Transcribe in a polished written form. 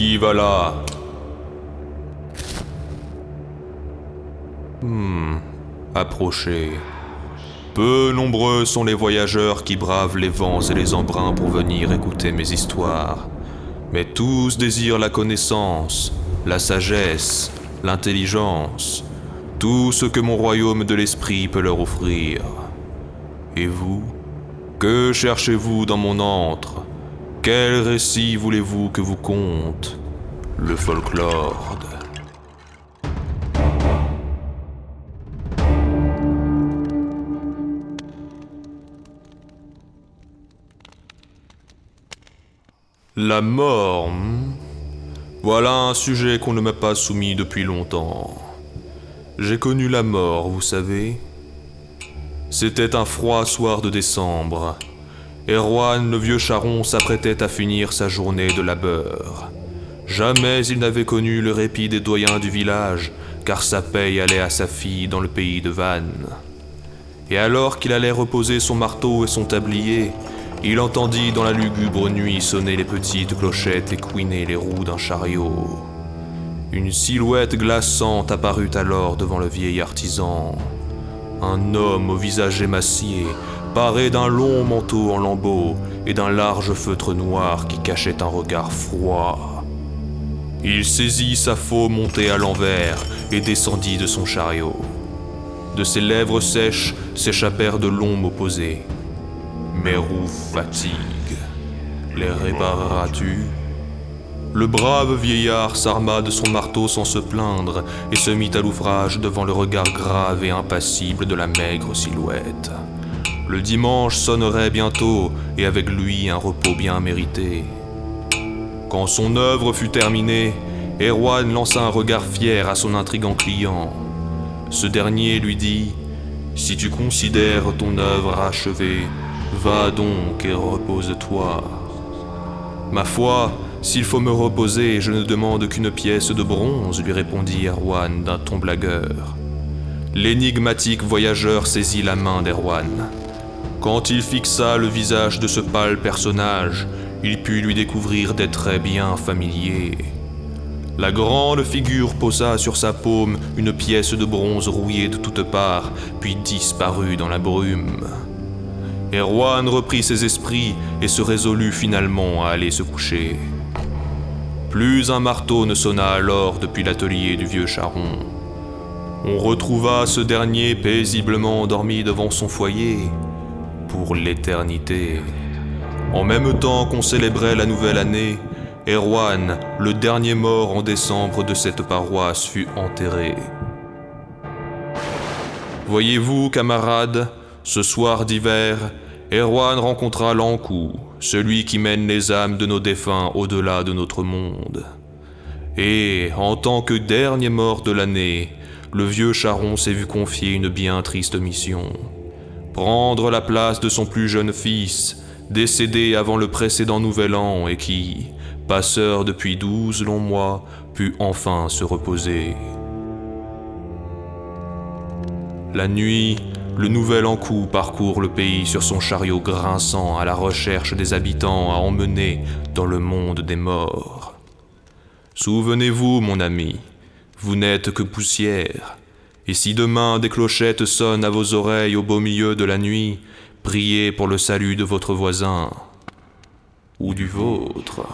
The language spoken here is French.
Qui va là? Approchez. Peu nombreux sont les voyageurs qui bravent les vents et les embruns pour venir écouter mes histoires. Mais tous désirent la connaissance, la sagesse, l'intelligence, tout ce que mon royaume de l'esprit peut leur offrir. Et vous? Que cherchez-vous dans mon antre? Quel récit voulez-vous que vous conte? Le folklore. La mort, Voilà un sujet qu'on ne m'a pas soumis depuis longtemps. J'ai connu la mort, vous savez. C'était un froid soir de décembre. Erwan, le vieux charron, s'apprêtait à finir sa journée de labeur. Jamais il n'avait connu le répit des doyens du village, car sa paye allait à sa fille dans le pays de Vannes. Et alors qu'il allait reposer son marteau et son tablier, il entendit dans la lugubre nuit sonner les petites clochettes et couiner les roues d'un chariot. Une silhouette glaçante apparut alors devant le vieil artisan. Un homme au visage émacié, paré d'un long manteau en lambeaux et d'un large feutre noir qui cachait un regard froid. Il saisit sa faux montée à l'envers et descendit de son chariot. De ses lèvres sèches s'échappèrent de longs mots posés. Mes roues fatiguent. Les répareras-tu? Le brave vieillard s'arma de son marteau sans se plaindre et se mit à l'ouvrage devant le regard grave et impassible de la maigre silhouette. Le dimanche sonnerait bientôt et avec lui un repos bien mérité. Quand son œuvre fut terminée, Erwan lança un regard fier à son intrigant client. Ce dernier lui dit « Si tu considères ton œuvre achevée, va donc et repose-toi. Ma foi, s'il faut me reposer, je ne demande qu'une pièce de bronze, lui répondit Erwan d'un ton blagueur. L'énigmatique voyageur saisit la main d'Erwan. Quand il fixa le visage de ce pâle personnage, il put lui découvrir des traits bien familiers. La grande figure posa sur sa paume une pièce de bronze rouillée de toutes parts, puis disparut dans la brume. Erwan reprit ses esprits et se résolut finalement à aller se coucher. Plus un marteau ne sonna alors depuis l'atelier du vieux charron. On retrouva ce dernier paisiblement endormi devant son foyer, pour l'éternité. En même temps qu'on célébrait la nouvelle année, Erwan, le dernier mort en décembre de cette paroisse, fut enterré. Voyez-vous, camarades, ce soir d'hiver, Erwan rencontra l'Ankou, celui qui mène les âmes de nos défunts au-delà de notre monde. Et, en tant que dernier mort de l'année, le vieux charron s'est vu confier une bien triste mission. Prendre la place de son plus jeune fils, décédé avant le précédent nouvel an et qui, passeur depuis 12 longs mois, put enfin se reposer. La nuit, le nouvel Ankou parcourt le pays sur son chariot grinçant à la recherche des habitants à emmener dans le monde des morts. Souvenez-vous, mon ami, vous n'êtes que poussière, et si demain des clochettes sonnent à vos oreilles au beau milieu de la nuit, priez pour le salut de votre voisin ou du vôtre.